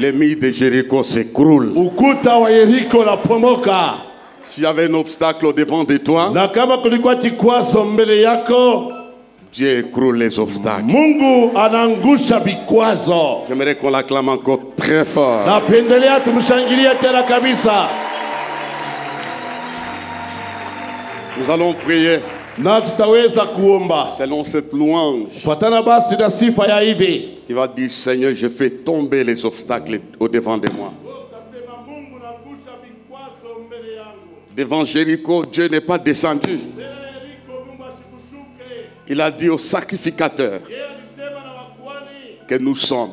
les murs de Jéricho s'écroulent. ukuta wa Yeriko unapomoka. S'il y avait un obstacle au devant de toi, Na kama kulikuwa kikwazo mbele yako, Dieu écroule les obstacles. Mungu anaangusha vikwazo. J'aimerais qu'on l'acclame encore très fort. Napendelea tumshangilie tena kabisa. Nous allons prier Na tutaweza kuomba selon cette louange. fatana basi na sifa ya hivi. Tu vas dire, Seigneur, je fais tomber les obstacles au devant de moi. Devant Jéricho, Dieu n'est pas descendu. Il a dit au sacrificateur que nous sommes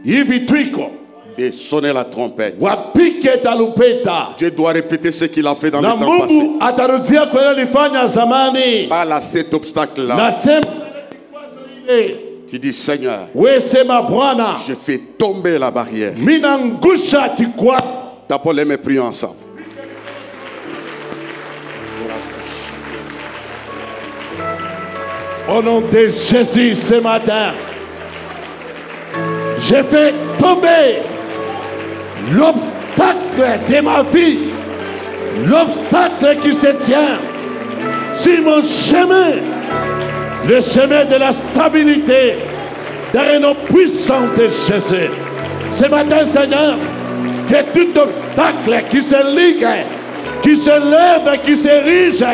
Hivi twiko de sonner la trompette. wapike talupeta. Dieu doit répéter ce qu'il a fait dans Na le temps passé. Mungu atarudia kwa yale alifanya zamani. Pas là, cet obstacle-là. Nasema ile Tu dis, Seigneur, we sema Bwana, je fais tomber la barrière. minangusha kikwazo. Tapons les mains, prions ensemble. Au nom de Jésus ce matin, je fais tomber l'obstacle de ma vie, l'obstacle qui se tient sur mon chemin, le chemin de la stabilité, dans le nom puissant de Jésus. Ce matin, Seigneur, que tout obstacle qui se ligue, qui se lève, qui s'érige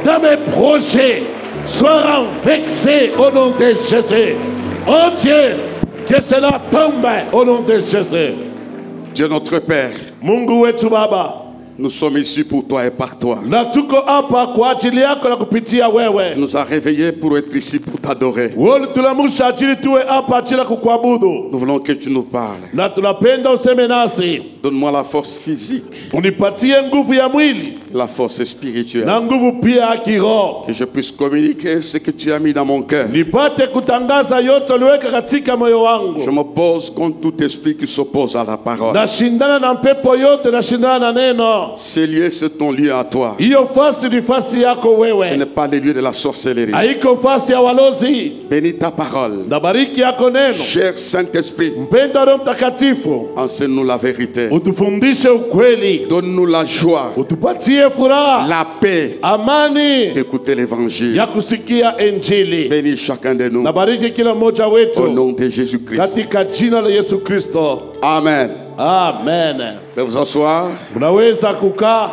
dans mes projets, soit renversé au nom de Jésus. Oh Dieu, que cela tombe au nom de Jésus. Dieu notre Père, Mungu wetu Baba, nous sommes ici pour toi et par toi. na tuko hapa kwa ajili yako na kupitia Tu wewe. nous as réveillés pour être ici pour t'adorer. Wewe tunamusha ajili tuwe hapa ajili ya kukuabudu. Nous voulons que tu nous parles. Na tunapenda useme nasi. Donne-moi la force physique, Unipatie nguvu ya mwili la force spirituelle. na nguvu pia ya kiroho. Que je puisse communiquer ce que tu as mis dans mon cœur. Nipate kutangaza yote uliweka katika moyo wangu. Je m'oppose contre tout esprit qui s'oppose à la parole. Nashindana na mpepo yote, nashindana na neno. Ces lieux, c'est ton lieu à toi. Hiyo fasi ni fasi yako Ce wewe. n'est pas le lieu de la sorcellerie. Haiko fasi ya walozi. Bénis ta parole. Na bariki yako neno. Cher Saint-Esprit, Mpenda Roho Mtakatifu, enseigne-nous la vérité. utufundishe ukweli. Donne-nous la joie, Utupatie furaha, la paix amani d'écouter l'évangile. ya kusikia Injili. Bénis chacun de nous. Na bariki kila mmoja Au wetu nom de Jésus-Christ. katika jina la Yesu Kristo. Amen. Amen. Vous vous asseoir. Mnaweza kukaa.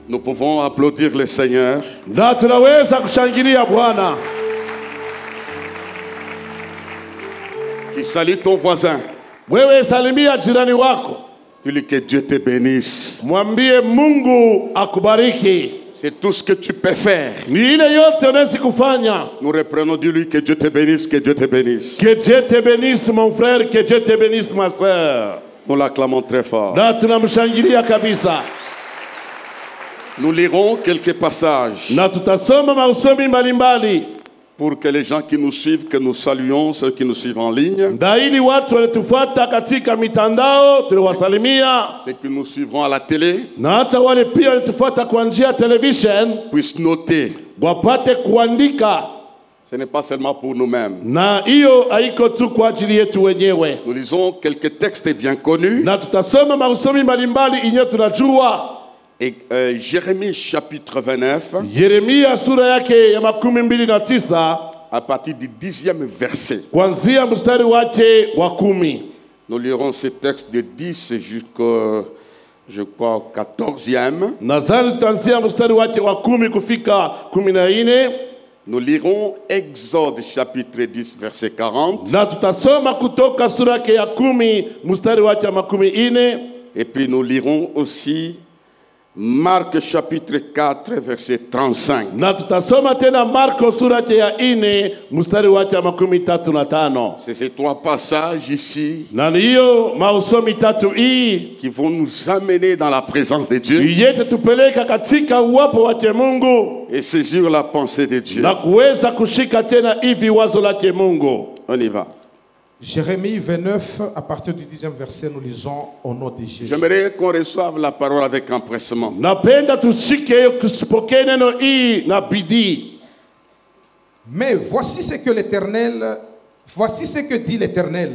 Nous pouvons applaudir le Seigneur. Na tunaweza kushangilia Bwana. Tu salues ton voisin. Wewe salimia jirani wako. Dis-lui que Dieu te bénisse. Mwambie Mungu akubariki. C'est tout ce que tu peux faire. Ni ile yote unaweza kufanya. Nous reprenons de lui que Dieu te bénisse, que Dieu te bénisse. Que Dieu te bénisse mon frère, que Dieu te bénisse ma sœur. Nous l'acclamons très fort. Na tunamshangilia kabisa. Nous lirons quelques passages Na tutasoma mausomi mbalimbali. pour que les gens qui nous suivent, que nous saluons, ceux qui nous suivent en ligne, Na ili watu wanatufuata katika mitandao tunawasalimia. ceux qui nous suivront à la télé, Na hata wale pia wanatufuata kwa njia ya television puissent noter. wapate kuandika. Ce n'est pas seulement pour nous-mêmes. Na hiyo haiko tu kwa ajili yetu wenyewe. Nous lisons quelques textes bien connus. Na tutasoma mausomi mbalimbali inyo tunajua. Et Jérémie chapitre 29, Yeremia sura yake ya 29 à partir du 10e verset. kuanzia mstari wake wa 10. Nous lirons ce texte de 10 jusqu'au, je crois, au 14e. Nadhani tutaanzia mstari wake wa 10 kufika 14. Nous lirons Exode chapitre 10 verset 40. Na tutasoma kutoka sura yake ya 10 mstari wake wa 14. Et puis nous lirons aussi Marc chapitre 4 verset 35. Na tutasoma tena Marko sura yake ya 4 mstari wake wa 35. C'est ces trois passages ici Na hiyo mausomi tatu hii qui vont nous amener dans la présence de Dieu yete tupeleka katika uwapo wake Mungu et saisir la pensée de Dieu. na kuweza kushika tena hivi wazo lake Mungu. On y va. Jérémie 29, à partir du 10e verset, nous lisons au nom de Jésus. J'aimerais qu'on reçoive la parole avec empressement. Napenda tushike hiyo kusipokee neno hii na bidii. Mais voici ce que l'Éternel Voici ce que dit l'Éternel.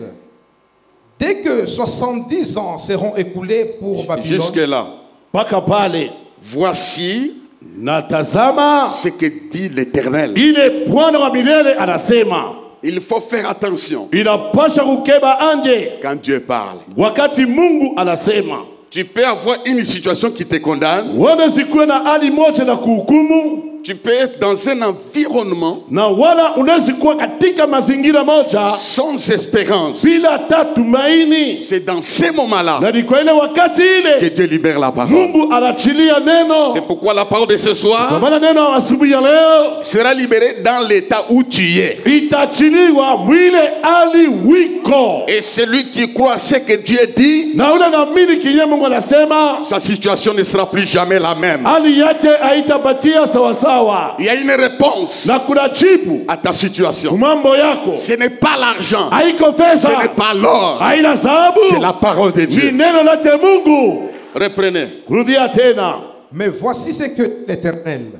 Dès que 70 ans seront écoulés pour Babylone, jusque-là, mpaka pale voici natazama ce que dit l'Éternel. ile Bwana wa milele anasema. Il faut faire attention Inapasha kukeba anje quand Dieu parle. wakati Mungu anasema. Tu peux avoir une situation qui te condamne. Wala sikuwe na hali moja na kuhukumu, Tu peux être dans un environnement na wala unaweza kuwa katika mazingira moja sans espérance. bila hata tumaini. C'est dans ces moments-là Na ni kwa ile wakati que ile Dieu libère la parole. Mungu anachilia neno. C'est pourquoi la parole de ce Kwa soir maana neno asubuhi ya leo sera libérée dans l'état où tu es. itachiliwa mwile hali wiko. Et celui qui croit ce que Dieu dit, Na ule naamini kinye Mungu anasema, sa situation ne sera plus jamais la même. hali yake haitabatia sawasawa. Il y a une réponse Na kuna jibu à ta situation. mambo yako. Ce n'est pas l'argent, Haiko ce pesa, n'est pas l'or, haina sababu, c'est la parole de ni Dieu. neno lake Mungu. Reprenez. Rudia tena. mais voici ce que l'Éternel.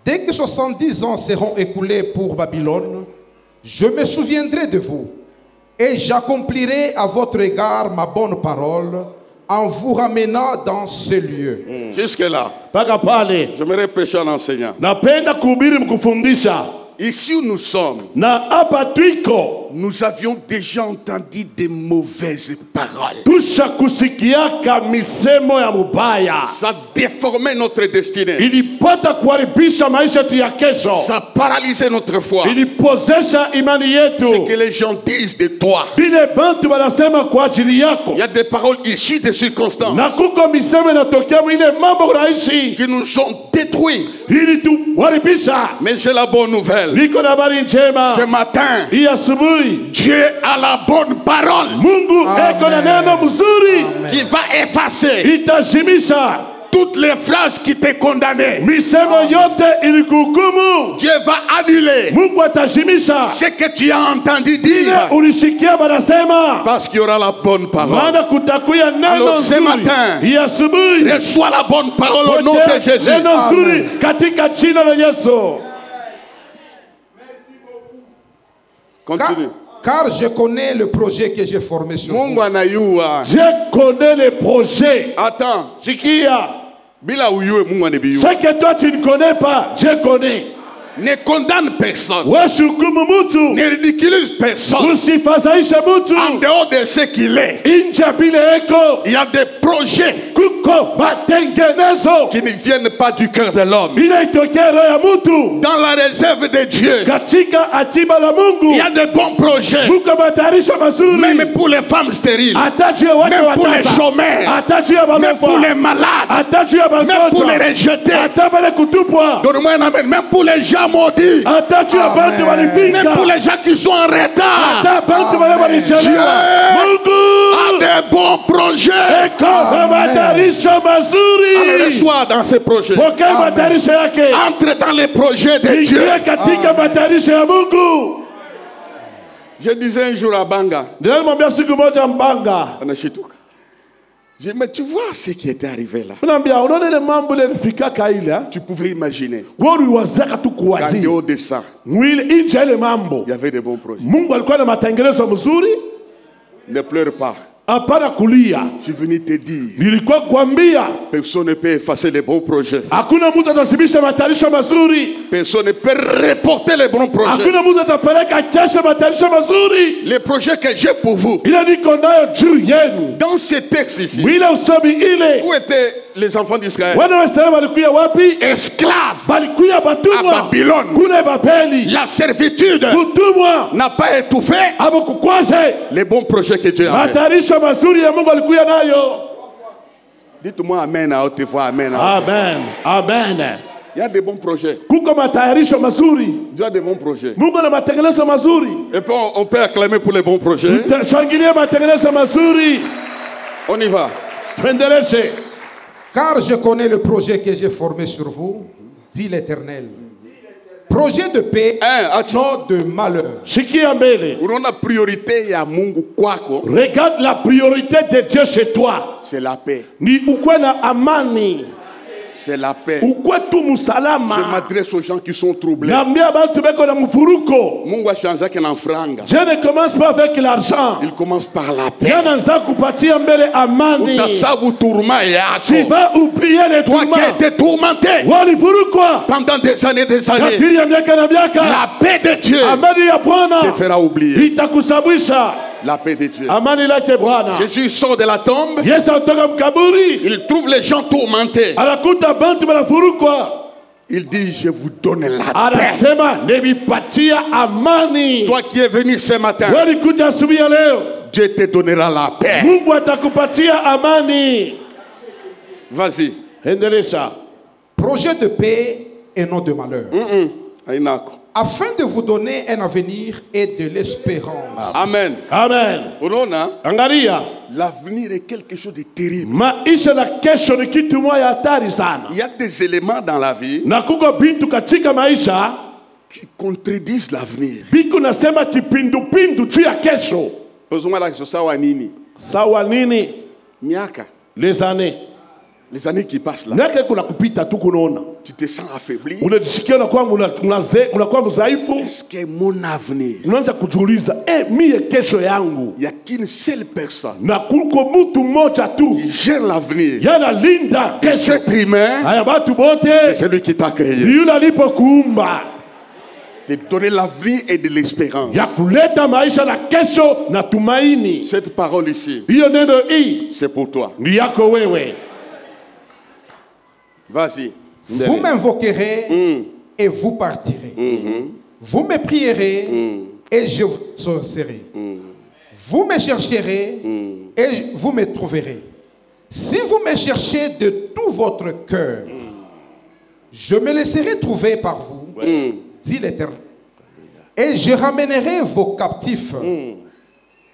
Dès que 70 ans seront écoulés pour Babylone, je me souviendrai de vous et j'accomplirai à votre égard ma bonne parole en vous ramenant dans ce lieu. Jusque-là, Mpaka pale j'aimerais prêcher en enseignant. napenda kuhubiri mkufundisha. Ici où nous sommes, Na hapa twiko nous avions déjà entendu des mauvaises paroles. tusha kusikiaka misemo ya mubaya, Ça déformait notre destinée. ilipata kuharibisha maisha yetu ya kesho, Ça paralysait notre foi. ilipozesha imani Ce yetu. que les gens disent de toi. Vile bantu wanasema kwa ajili yako, Il y a des paroles issues des circonstances na kuko misemo inatokea mwile mambo unaishi qui nous ont détruits. ili tuharibisha. Mais j'ai la bonne nouvelle. Niko na habari njema Ce matin, hii asubuhi, Dieu a la bonne parole Mungu eko na neno mzuri qui va effacer itashimisha toutes les phrases qui te condamnaient. misemo yote ilikuhukumu. Dieu va annuler Mungu atashimisha ce que tu as entendu ile dire ulisikia banasema, parce qu'il y aura la bonne parole. maana kutakuya neno Alors, ce nzuri matin, hii asubuhi. Reçois la bonne parole au nom de Pokea Jésus. neno nzuri katika jina la Yesu. Continue. Car je connais le projet que j'ai formé sur vous. Mungu anayua. Je connais les projets. Attends. Sikia, Bila uyue Mungu anabiyua. ce que toi tu ne connais pas, je connais. Ne condamne personne. Washukumu mutu, Ne ridiculise personne. usifadhaishe mutu. En dehors de ce qu'il est, Nje bila eko il y a des projets kuko matengenezo qui ne viennent pas du cœur de l'homme. inaitokea roho ya mutu Dans la réserve de Dieu, katika akiba la il y a Mungu. de bons projets. Muko matayarisho mazuri, Même pour les femmes stériles, hata juu ya watu même pour les watasa, chômeurs, hata juu ya même pour les balofa, malades, hata juu ya même pour les bagonjwa, rejetés. hata bale kutupwa, Donne-moi un amen. Même pour les gens maudits, hata juu ya bantu même walifika, pour les gens qui sont en retard, hata bantu wale walichelewa. Dieu a Mungu des bons projets. eko na matayarisho Alors mazuri. reçois dans ces projets. Pokea matayarisho yake, Entre dans les projets de Dieu. ingia katika matayarisho ya Mungu. Je disais un jour à Banga, Nilimwambia siku moja Mbanga, Anashituka. Je dis, mais tu vois ce qui était arrivé là. unaambia unaona ile mambo ile ilifikaka ile, Tu pouvais imaginer wewe uliwazeka tu qu'en kuwazia dehors de ça, mwili nje ya ile mambo. il y avait de bons projets. Mungu alikuwa na matengenezo mzuri. Ne pleure pas. Hapana kulia, Je suis venu te dire, nilikuwa kuambia personne ne peut effacer les bons projets. hakuna mtu atasibisha matayarisho mazuri, Personne ne peut reporter les bons projets. hakuna mtu atapeleka kesho matayarisho mazuri. Les projets que j'ai pour vous. Ile niko nayo juu yenu. Dans ce texte ici, Ile usomi ile, où étaient les enfants d'Israël? wana wa Israeli walikuya wapi? Esclaves Walikuya à batumwa Babylone. kule Babeli. La servitude Kutumwa n'a pas étouffé abo kukwaze les bons projets que Dieu a fait. matayarisho mazuri ya Mungu alikuya nayo. Dites-moi Amen à haute voix, Amen. Amen, amen. Il y a des bons projets. Kuko matayarisho mazuri, Dieu a des bons projets. Mungu na matengenezo mazuri. Et puis on peut acclamer pour les bons projets. Shangilia matengenezo mazuri. On y va. Tuendeleshe. Car je connais le projet que j'ai formé sur vous, dit l'Éternel. Projet de paix, non de malheur. Shikia mbele. Unaona priorité ya Mungu kwako, Regarde la priorité de Dieu chez toi. c'est la paix. Ni ukwe na amani. C'est la paix. ukwetu Je musalama. m'adresse aux gens qui sont troublés. Naambia bantu beko na mfuruko. Mungu ashaanza na franga. Je ne commence pas avec l'argent. Il commence par la paix. Yanaanza kupatia mbele amani. Utasavu tourment Tu yako. vas oublier les Toi qui as tourments. été tourmenté Walifurukwa. pendant des années, Kadiri ya miaka na miaka. la paix de Dieu Amani ya Bwana te fera oublier. itakusabwisha. La paix de Dieu. Amani lake Bwana. Jésus sort de la tombe. Yesu anatoka mkaburi. Il trouve les gens tourmentés. Anakuta bantu banafurukwa. Il dit, je vous donne la paix. Anasema nimepatia amani. Toi qui es venu ce matin, Walikuja asubuhi ya leo. Dieu te donnera la paix. Mungu atakupatia amani. Vas-y. Endelesha. Projet de paix et non de malheur. Ainako. Afin de vous donner un avenir et de l'espérance. Amen. Amen. Unaona, Angalia. l'avenir est quelque chose de terrible. Maisha na kesho ni kitu moja hatari sana. Il y a des éléments dans la vie Na kuko bintu katika maisha qui contredisent l'avenir. biko nasema kipindupindu juu ya kesho. Besoin la sawa nini? Sawa nini? Miaka. Les années. Les années qui passent là. Nake kuna kupita tu kunaona. Tu te sens affaibli. Unajisikia unakuwa mzaifu. Est-ce que mon avenir? Unaanza kujiuliza, mie kesho yangu. Il n'y a qu'une seule personne Na kuko mtu mmoja tu. qui gère l'avenir. Yana linda Et kesho. cet humain, Haya batu c'est bote. celui qui t'a créé. Ni yule alipokuumba. De donner l'avenir et de l'espérance. Ya kuleta maisha na kesho na tumaini. Cette parole ici, Hiyo neno hii c'est pour toi. ni yako wewe. Vas-y. Vous m'invoquerez et vous partirez. Vous me prierez et je vous exaucerai. Vous me chercherez et vous me trouverez. Si vous me cherchez de tout votre cœur, je me laisserai trouver par vous, dit l'Éternel. Et je ramènerai vos captifs.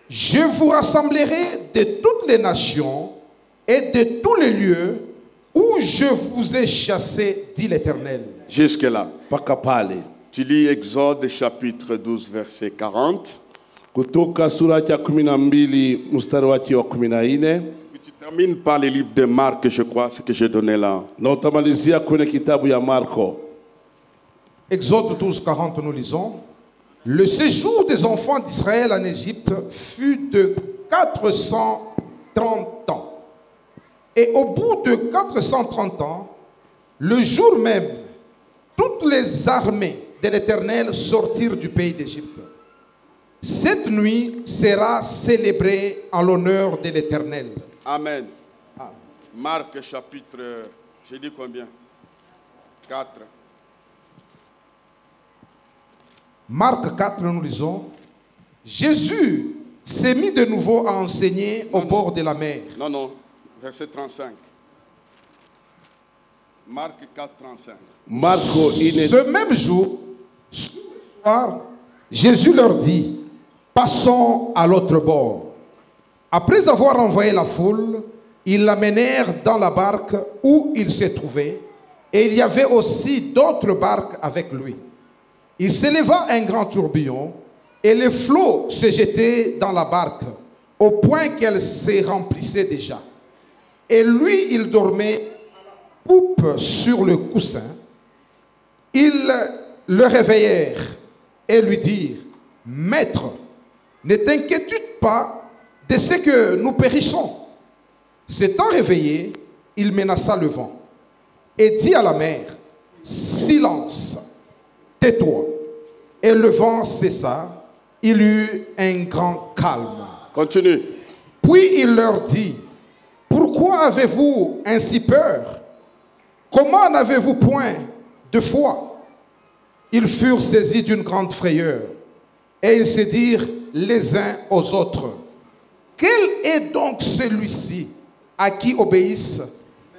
Je vous rassemblerai de toutes les nations et de tous les lieux où je vous ai chassé, dit l'Éternel. Jusque-là. Paka pale. Tu lis Exode chapitre 12 verset 40. Kutoka sura ya 12 mstari wake wa 14. Puis tu termines par le livre de Marc, je crois, ce que j'ai donné là. Na utamalizia kwenye kitabu ya Marko. Exode 12, 40, nous lisons. Le séjour des enfants d'Israël en Égypte fut de 430 ans. Et au bout de 430 ans, le jour même, toutes les armées de l'Éternel sortirent du pays d'Égypte. Cette nuit sera célébrée en l'honneur de l'Éternel. Amen. Marc chapitre, j'ai dit combien? 4. Marc 4, nous lisons. Jésus s'est mis de nouveau à enseigner au bord de la mer. Non, non, verset 35. Marc 4, 35. Marko ine. Ce même jour, ce soir, Jésus leur dit, passons à l'autre bord. Après avoir envoyé la foule, ils l'amenèrent dans la barque où il se trouvait, et il y avait aussi d'autres barques avec lui. Il s'éleva un grand tourbillon, et les flots se jetaient dans la barque, au point qu'elle se remplissait déjà. Et lui, il dormait à la poupe sur le coussin. Ils le réveillèrent et lui dirent, « Maître, ne t'inquiète pas de ce que nous périssons. » S'étant réveillé, il menaça le vent et dit à la mer, « Silence, tais-toi. » Et le vent cessa, il eut un grand calme. Continue. Puis il leur dit, « Pourquoi avez-vous ainsi peur? Comment n'avez-vous point de foi? » Ils furent saisis d'une grande frayeur et ils se dirent les uns aux autres, « Quel est donc celui-ci à qui obéissent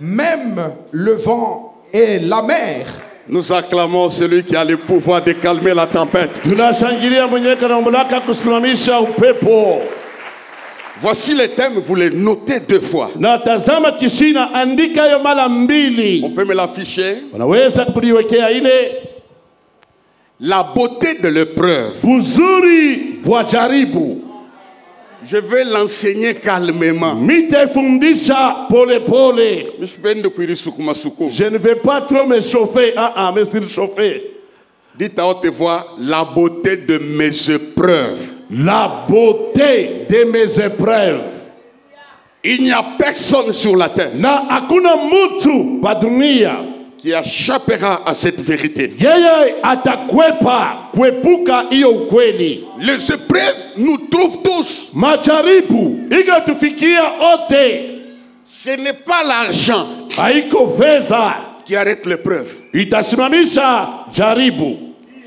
même le vent et la mer? » Nous acclamons celui qui a le pouvoir de calmer la tempête. Tunashangilia mwenye kana mamlaka kusimamisha upepo. Voici les thèmes, vous les notez 2 fois. Na tazama kishina, andika yo mara On mbili. peut me l'afficher. Unaweza kuliwekea ile La beauté de l'épreuve. uzuri wa jaribu. Je vais l'enseigner calmement. Mitefundisha pole pole. Je ne vais pas trop me chauffer. Me surchauffer. Dites à haute voix, la beauté de mes épreuves. La beauté de mes épreuves. Il n'y a personne sur la terre na hakuna mtu pa dunia qui échappera à cette vérité. Yeye atakwepa kuepuka hiyo ukweli. Les épreuves nous trouvent tous. Majaribu ikatufikia ote. Ce n'est pas l'argent haiko fedha qui arrête l'épreuve. Itasimamisha jaribu.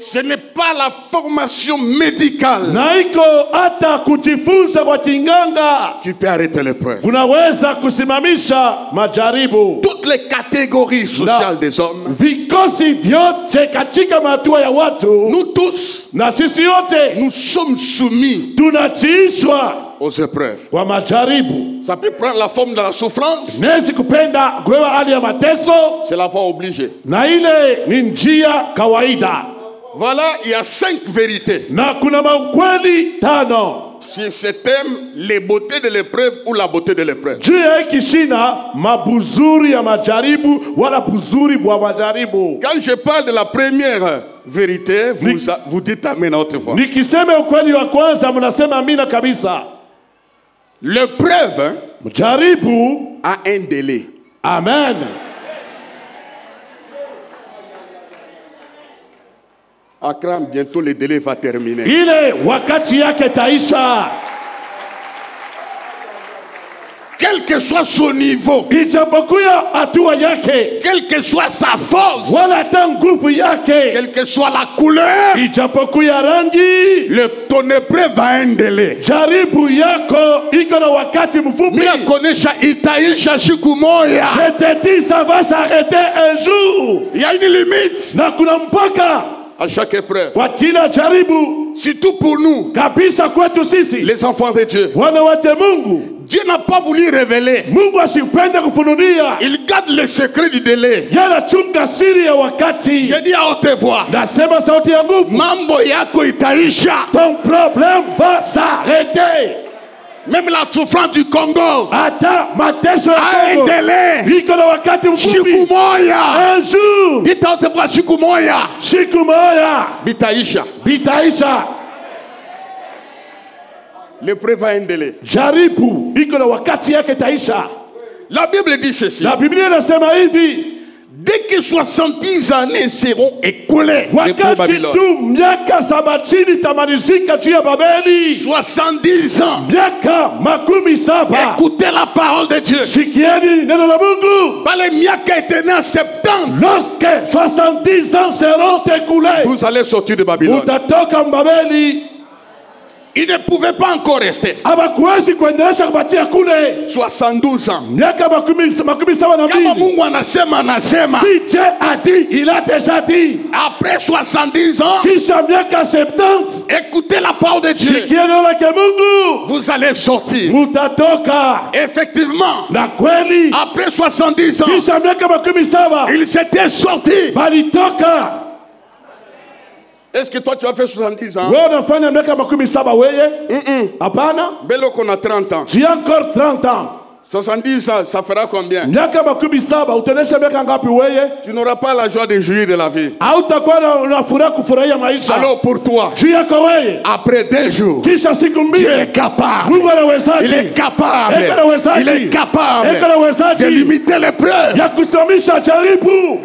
Ce n'est pas la formation médicale naiko hata kujifunza kwa kinganga qui peut arrêter l'épreuve. Kunaweza kusimamisha majaribu. Toutes les catégories sociales des hommes, vikosi vyote katika matua ya watu, nous tous, na sisi yote, nous sommes soumis tunatiishwa aux épreuves. Kwa majaribu. Ça peut prendre la forme de la souffrance. Nezi kupenda kuwewa hali ya mateso. C'est la voie obligée. Na ile ni njia kawaida. Voilà, il y a 5 vérités. Na kuna maukweli 5. Si c'est thème, les beautés de l'épreuve ou la beauté de l'épreuve. Juu ya hiki shina mabuzuri ya majaribu wala buzuri bwa majaribu. Quand je parle de la première vérité, vous dites amen à haute voix. Nikiseme ukweli wa kwanza mnasema amina kabisa. L'épreuve majaribu a un délai. Amen. Akram, bientôt le délai va terminer. Ile wakati yake taisha. Quel que soit son niveau, ijapokuwa hatua yake, quelle que soit sa force, wala nguvu yake, quelle que soit la couleur, ijapokuwa rangi, ton épreuve a un délai. Jaribu yako iko na wakati mfupi. Mimi nakonesha itaisha siku moja. Je te dis ça va s'arrêter un jour. Il y a une limite. Na kuna mpaka à chaque épreuve. Kwa kila jaribu. Surtout pour nous, kabisa kwetu sisi, les enfants de Dieu. Wana wa Mungu. Dieu n'a pas voulu révéler. Mungu asipende kufunulia. Il garde le secret du délai. Yanachunga siri ya wakati. Je dis à haute voix. Nasema sauti ya nguvu. Mambo yako itaisha. Ton problème va s'arrêter. Même la souffrance du Congo ata mateso a un délai. Iko na wakati mfupi. Siku moja. Un jour. Dites à haute voix siku moja. Siku moja. Bitaisha. Bitaisha. L'épreuve a un délai. Jaribu iko na wakati yake taisha. La Bible dit ceci. La Biblia inasema hivi. Dès que 70 années seront écoulées, wakati tu miaka 70 tamalizika juu ya Babeli. 70 ans. Miaka 70. Écoutez la parole de Dieu. Sikieni neno la Mungu. Bale miaka était en 70. Lorsque 70 ans seront écoulés, vous allez sortir de Babylone. Utatoka Babeli. Il ne pouvait pas encore rester. 72 ans. Kama Mungu anasema anasema. Si Dieu a dit, il a déjà dit. Après 70 ans, kisha miaka 70, écoutez la parole de Dieu. Vous allez sortir. Mutatoka. Effectivement. Na kweli. Après 70 ans, kisha miaka 70, il s'était sorti. Balitoka. Est-ce que toi tu as fait 70 ans? Wewe unafanya miaka 70 wewe? Hapana. Belo qu'on a 30 ans. Tu as encore 30 ans. 70 ans, ça fera combien? Miaka 70 utanesha miaka ngapi wewe? Tu n'auras pas la joie de jouir de la vie. Hautakuwa na furaha kufurahia maisha. Alors pour toi, juu yako wewe, après 2 jours, kisha siku mbili, Dieu est capable. Mungu anawezaje? Il est capable. Il est capable de limiter l'épreuve. Ya kusimamisha jaribu.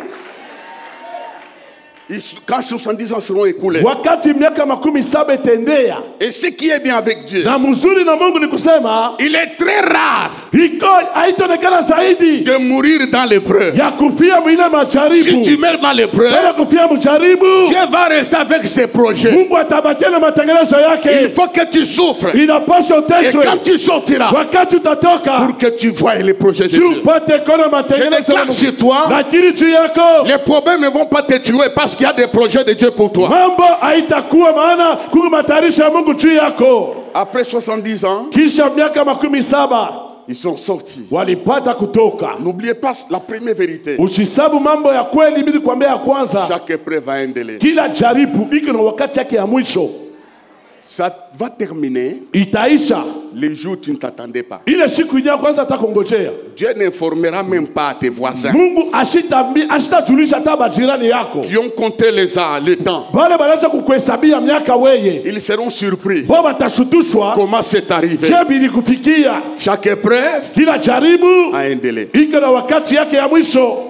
Quand 70 ans seront écoulés. Wakati miaka 70 tendea. Et ce qui est bien avec Dieu, na mzuri na Mungu ni kusema, il est très rare de mourir dans l'épreuve. Ya kufia mwile majaribu. Si tu meurs dans l'épreuve, Dieu va rester avec ses projets. Mungu atabatia na matengenezo yake. Il faut que tu souffres. Inapaswa uteswe. Et quand tu sortiras, wakati utatoka, pour que tu vois les projets de Dieu. Je déclare sur toi, les problèmes ne vont pas te tuer parce qu'il y a des projets de Dieu pour toi. Après 70 ans, ils sont sortis. N'oubliez pas la première vérité. Chaque épreuve a un délai. Ça va terminer les jours où tu ne t'attendais pas. ile siku ya kwanza atakongojea. Dieu n'informera même pas tes voisins. Mungu ashitajulisha hata majirani yako. Qui ont compté le temps. Wale banaanza kukuhesabia miaka weye. Ils seront surpris. Bo batashutushwa. Comment c'est arrivé? Je bilikufikia. Chaque épreuve kila jaribu a un délai. iko na wakati yake ya mwisho.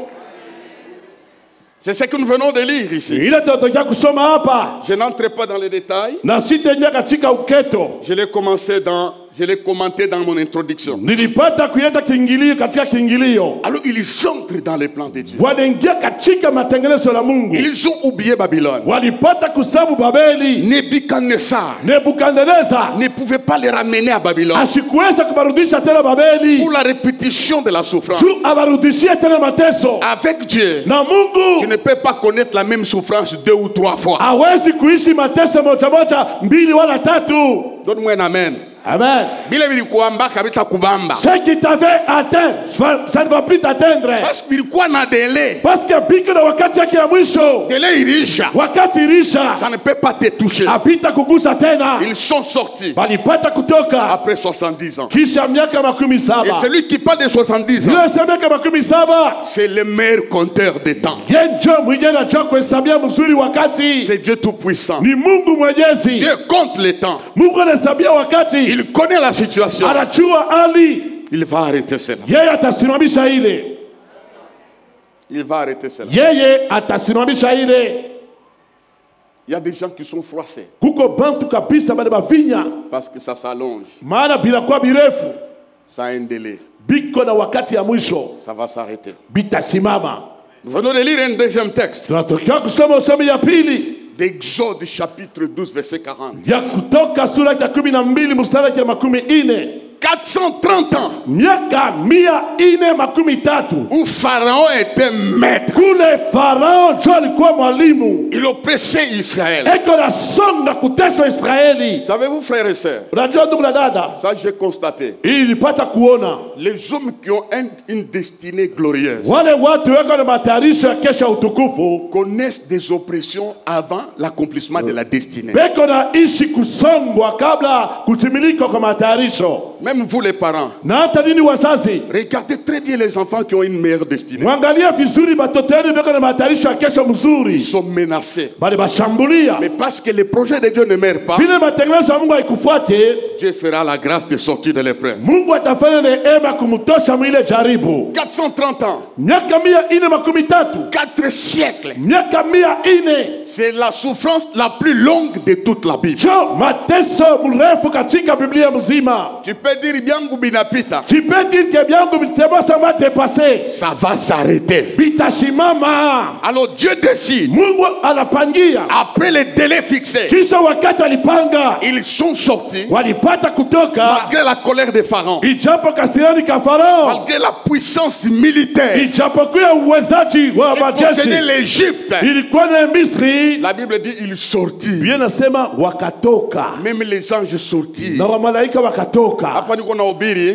C'est ce que nous venons de lire ici. Ile tunataka kusoma hapa. Je n'entre pas dans les détails. Na sitaingia katika uketo. Je l'ai commenté dans mon introduction. Nilipata kuleta kiingilio katika kiingilio. Alors ils entrent dans les plans de Dieu. Wanaingia katika matengenezo la Mungu. Ils ont oublié Babylone. Walipata kusabu Babeli. Nebukadnezar ne pouvait pas les ramener à Babylone. Asikuweza kubarudisha tena Babeli. Pour la répétition de la souffrance. Tu abarudishie tena mateso. Avec Dieu, na Mungu, tu ne peux pas connaître la même souffrance 2 ou 3 fois. Hawezi kuishi mateso moja moja, mbili wala tatu. Donne-moi un amen. Amen. Ce qui t'avait atteint, ça ne va plus t'atteindre. Parce que biko na wakati yake ya mwisho. Wakati irisha. Ça ne peut pas te toucher. Apita kugusa tena. Ils sont sortis. Balipata kutoka. Après 70 ans. Kisha miaka makumi saba. Et celui qui parle de 70 ans, c'est le meilleur compteur des temps. C'est Dieu tout-puissant. Dieu compte les temps. Il connaît la situation. Il va arrêter cela. Il va arrêter cela. Il y a des gens qui sont froissés. Parce que ça s'allonge. Ça a un délai. Ça va s'arrêter. Nous venons de lire un deuxième texte. D'Exode chapitre 12 verset 40. 430 ans où Pharaon était maître. Il oppressait Israël. Savez-vous, frères et sœurs, ça j'ai constaté, les hommes qui ont une destinée glorieuse connaissent des oppressions avant l'accomplissement de la destinée. Même vous les parents, regardez très bien les enfants qui ont une meilleure destinée. Ils sont menacés. Mais parce que les projets de Dieu ne meurent pas, Dieu fera la grâce de sortir de l'épreuve. 430 ans, 4 siècles, c'est la souffrance la plus longue de toute la Bible. Tu peux dire Biangu binapita. Tu peux dire que Biangu ça va dépasser. Ça va s'arrêter. Alors Dieu décide. Après les délais fixés, ils sont sortis malgré la colère des pharaons, malgré la puissance militaire. Ils possédaient l'Égypte. La Bible dit ils sortirent. Même les anges sortirent.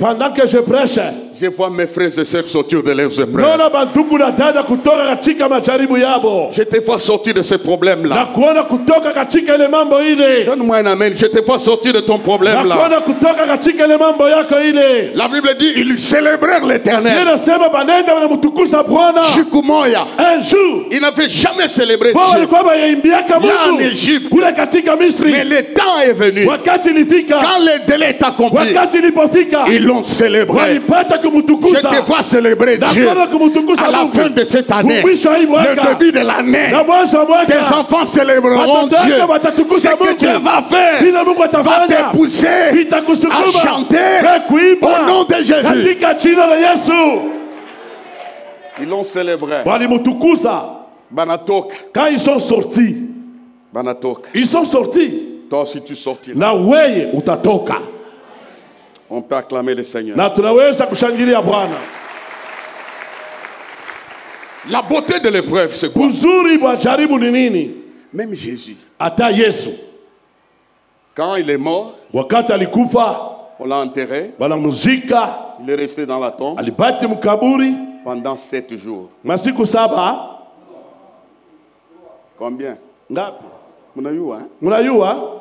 Pendant que je prêche, je vois mes frères et sœurs sortir de leurs épreuves. Je te vois sortir de ce problème-là. Donne-moi un amen. Je te vois sortir de ton problème-là. La Bible dit ils célébrèrent l'Éternel. Un jour, ils n'avaient jamais célébré Dieu. Là en Égypte. Mais le temps est venu. Quand le délai est accompli, ils l'ont célébré. Je te vois célébrer Dieu à la fin de cette année, le début de l'année. Tes enfants célébreront Dieu. Ce que Dieu va faire va te pousser à chanter au nom de Jésus. Ils l'ont célébré. Banatok. Quand ils sont sortis, Banatok. Ils sont sortis. Toi aussi tu sortis. Na weye utatoka. On peut acclamer le Seigneur. Na tunaweza kushangilia Bwana. La beauté de l'épreuve c'est quoi? Uzuri wa jaribu ni nini? Même Jésus. Ata Yesu. Quand il est mort, wakati alikufa, on l'a enterré. Wanamuzika. Il est resté dans la tombe. Alibaki mkaburi pendant 7 jours. Masiku 7. Combien? Ngapi? Mnayua, hein? Mnayua?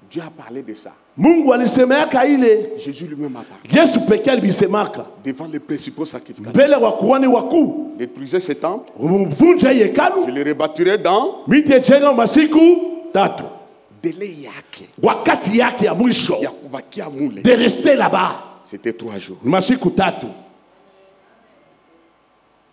Dieu a parlé de ça. Mungu alisemeka ile. Jésus lui-même a parlé. Yesu pekee alisemaka. Devant les principaux sacrificateurs. Mbele wa kuhani wakuu. Détruisez ce temple. Vunja hekalu. Je le rebâtirai dans. Mitajenga masiku 3. Délai yake. Wakati yake ya mwisho. Ya kubakia mule. De rester là-bas. C'était 3 jours. Masiku 3.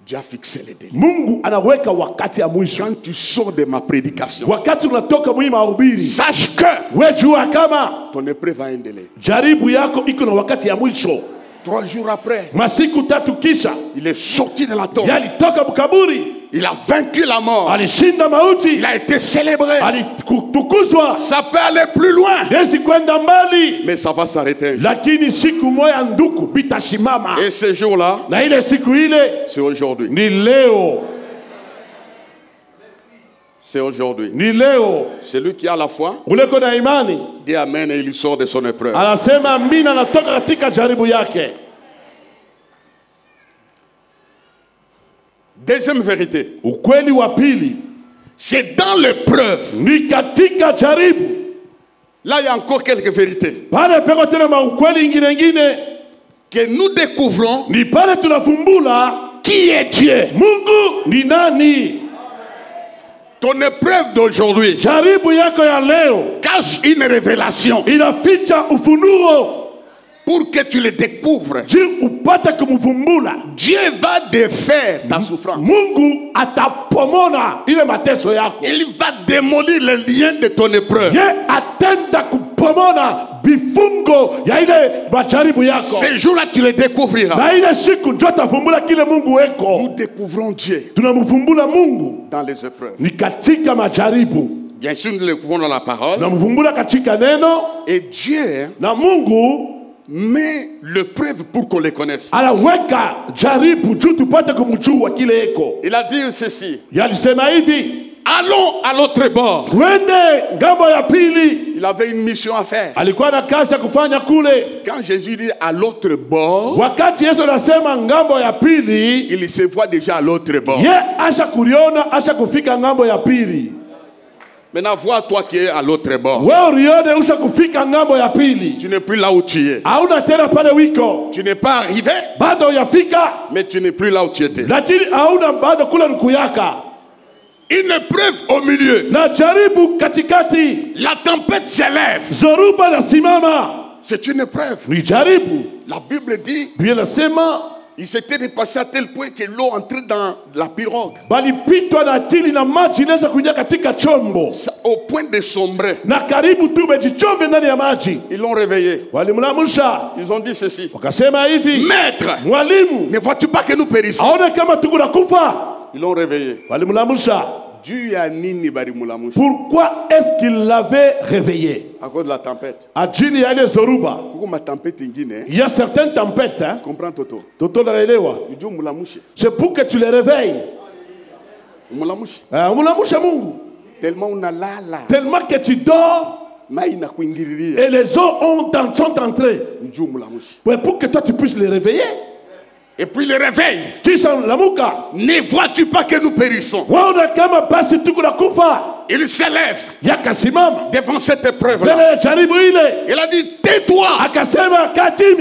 Dieu a fixé les délais. Mungu anaweka wakati ya mwisho. Quand tu sors de ma prédication, wakati unatoka mwi mahubiri, sache que wewe jua kama ton épreuve a un délai. Jaribu yako iko na wakati ya mwisho. 3 jours après, masiku 3 kisha, il est sorti de la tombe. Yalitoka mkaburi. Il a vaincu la mort. Alishinda mauti. Il a été célébré. Alitukuzwa. Ça peut aller plus loin. Desi kwenda mbali. Mais ça va s'arrêter. Lakini siku moja nduku bitashimama. Et ce jour-là, na ile siku ile, c'est aujourd'hui. Ni leo. C'est aujourd'hui. Ni leo. Celui qui a la foi, uleko na imani, dit amen et il sort de son épreuve. Anasema amina, natoka katika jaribu yake. Deuxième vérité. Ukweli wa pili. C'est dans l'épreuve. Ni katika jaribu. Là, il y a encore quelques vérités. Pale peko tena maukweli ingine que nous découvrons. Ni pale tunafumbula qui est Dieu. Mungu ni nani? Ton épreuve d'aujourd'hui jaribu yako ya leo cache une révélation. Inaficha ufunuo. Pour que tu le découvres. Dieu va défaire ta souffrance. Mungu atapomona ile mateso yako. Il va démolir les liens de ton épreuve. Ye atenda kupomona bifungo ya ile majaribu yako. Ce jour-là tu le découvriras. Na ile siku ndio utafumbula kile Mungu weko. Nous découvrons Dieu. Tunamfumbula Mungu dans les épreuves. Ni katika majaribu. Bien sûr nous le découvrons dans la parole. Tunamfumbula katika neno. Et Dieu na Mungu mais l'épreuve pour qu'on les connaisse. Anaweka jaribu juu tupate kumjua kile eko. Il a dit ceci. Yalisema hivi. Allons à l'autre bord. Twende ngambo ya pili. Il avait une mission à faire. Alikuwa na kazi ya kufanya kule. Quand Jésus dit à l'autre bord, wakati Yesu anasema ngambo ya pili, il se voit déjà à l'autre bord. Ye asha kuriona, asha kufika ngambo ya pili. Maintenant, vois toi qui es à l'autre bord. Tu n'es plus là où tu es. Tu n'es pas arrivé. Mais tu n'es plus là où tu étais. Une épreuve au milieu. La tempête s'élève. C'est une épreuve. La Bible dit. Il s'était dépassé à tel point que l'eau entrait dans la pirogue. Au point de sombrer. Ils l'ont réveillé. Ils ont dit ceci. Maître, ne vois-tu pas que nous périssons? Ils l'ont réveillé. Pourquoi est-ce qu'il l'avait réveillé? À cause de la tempête. Il y a certaines tempêtes. Hein? Comprends, Toto. C'est pour que tu les réveilles. Tellement que tu dors. Et les eaux sont entrées. Pour que toi tu puisses les réveiller. Et puis le réveil. Ne vois-tu pas que nous périssons? Il s'élève devant cette épreuve-là. Il a dit, tais-toi.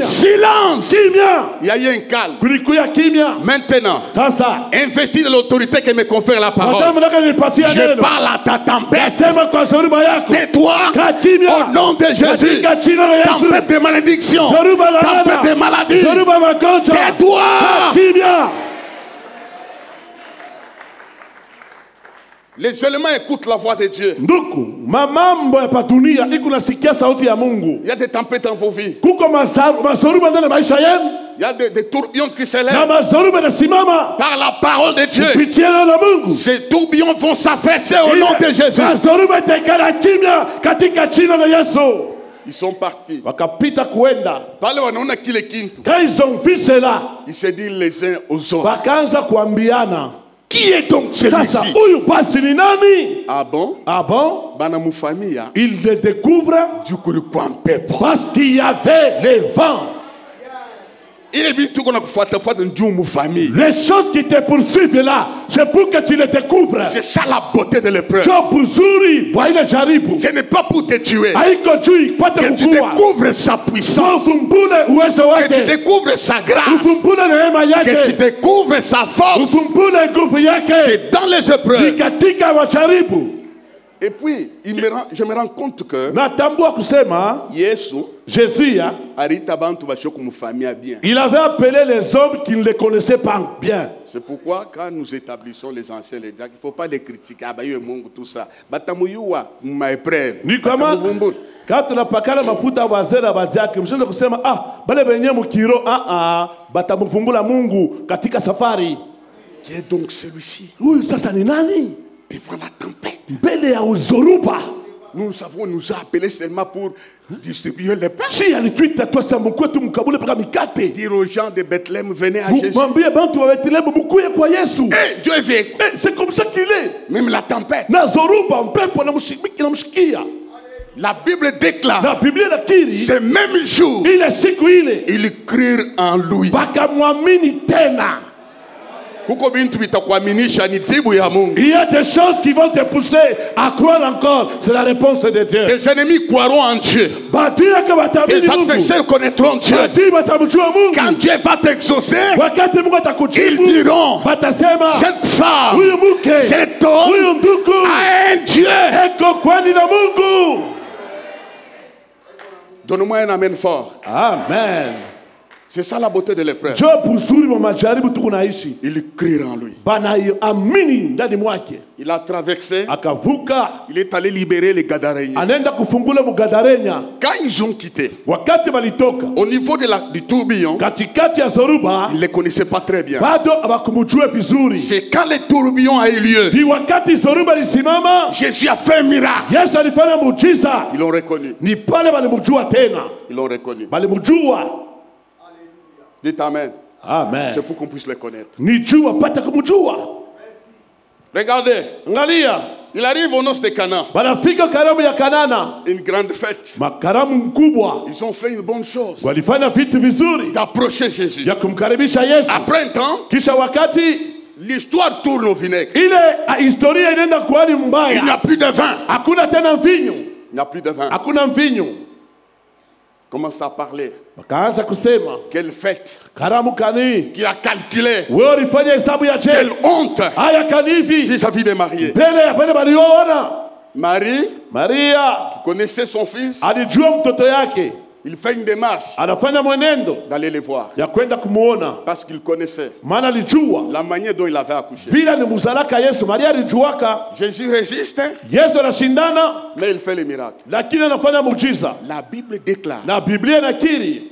Silence. Il y a eu un calme. Maintenant, investis de l'autorité que me confère la parole. Je parle à ta tempête. Tais-toi. Au nom de Jésus. Tempête de malédiction. Tempête de maladie. Tais-toi. Les éléments écoutent la voix de Dieu. Il y a des tempêtes dans vos vies. Il y a des tourbillons qui s'élèvent par la parole de Dieu. Ces tourbillons vont s'affaisser au nom de Jésus. Ils sont partis. Quand ils ont vu cela, ils se disent les uns aux autres. Qui est donc celui-ci? Ah bon? Ah bon? Famille, il le découvre du coup, parce qu'il y avait les vents. Les choses qui te poursuivent là, c'est pour que tu les découvres. C'est ça la beauté de l'épreuve. Ce n'est pas pour te tuer. Que tu découvres sa puissance. Que tu découvres sa grâce. Que tu découvres sa force. C'est dans les épreuves. Et puis, je me rends compte que Jésus, il avait appelé les hommes qui ne les connaissaient pas bien. C'est pourquoi quand nous établissons les anciens, les diacres, il ne faut pas les critiquer. Tout ça. Ni kama quand on a pakala mafuta wazera badiaki mshinde kusema bale benye mukiro batamufumbula Mungu katika safari. Qui est donc celui-ci? Huyu sasa ni nani? Devant la tempête. Mbele ya uzoruba. Nous savons, nous a appelés seulement pour distribuer les pains. Dire aux gens de Bethléem, venez à Jésus. Et Dieu veut. C'est comme ça qu'il est. Même la tempête. La Bible déclare, ce même jour, ils crurent en lui. Il y a des choses qui vont te pousser à croire encore. C'est la réponse de Dieu. Tes ennemis croiront en Dieu. Tes adversaires connaîtront Dieu. Quand Dieu va t'exaucer, ils diront, cette femme, cet homme a un Dieu. Donne-moi un amen fort. Amen. C'est ça la beauté de l'épreuve. Il crie en lui. Il a traversé. Il est allé libérer les Gadaréniens. Quand ils ont quitté, au niveau du tourbillon, ils ne les connaissaient pas très bien. C'est quand le tourbillon a eu lieu, Jésus a fait un miracle. Ils l'ont reconnu. Ils l'ont reconnu. Dites Amen. Amen. C'est pour qu'on puisse les connaître. Regardez. Il arrive aux noces de Cana. Une grande fête. Ils ont fait une bonne chose. D'approcher Jésus. Après un temps, l'histoire tourne au vinaigre. Il n'y a plus de vin. Il n'y a plus de vin. Commence à parler. Quelle fête qu'il a calculé. Quelle honte vis-à-vis des mariés. Marie, qui connaissait son fils, il fait une démarche d'aller les voir. Parce qu'il connaissait la manière dont il avait accouché. Jésus résiste, mais il fait les miracles. La Bible déclare,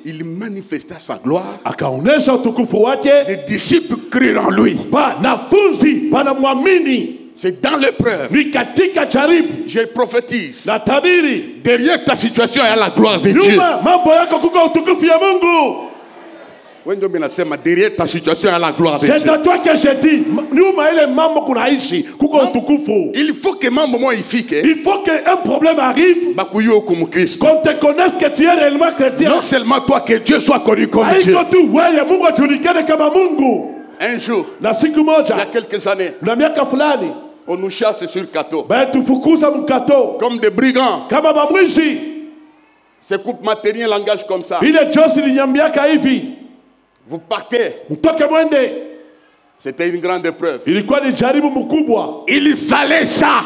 il manifesta sa gloire. Les disciples crurent en lui. C'est dans l'épreuve. Je prophétise. Derrière ta situation, il y a la gloire de Dieu. Derrière ta situation, il y a la gloire de Dieu. C'est à toi que je dis. Il faut que il faut qu'un problème arrive. Qu'on te connaisse que tu es réellement chrétien. Non seulement toi, que Dieu soit connu comme Dieu. Un jour, il y a quelques années, on nous chasse sur le Kato. Comme des brigands. C'est coupe matériel, langage comme ça. Vous partez. C'était une grande épreuve. Il fallait ça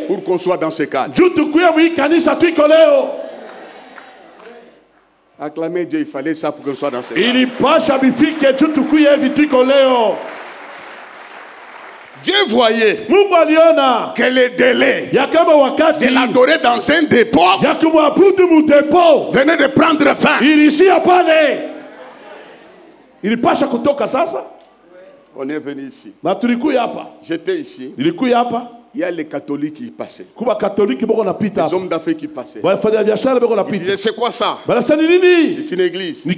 pour qu'on soit dans ce cadre. Acclamez Dieu, il fallait ça pour qu'on soit dans ce cadre. Dieu voyait que les délais de l'adorer dans un dépôt venait de prendre fin. On est venu ici. J'étais ici. Il y a les catholiques qui passaient. Les hommes d'affaires qui passaient. Ils disaient, c'est quoi ça? C'est une église. Ils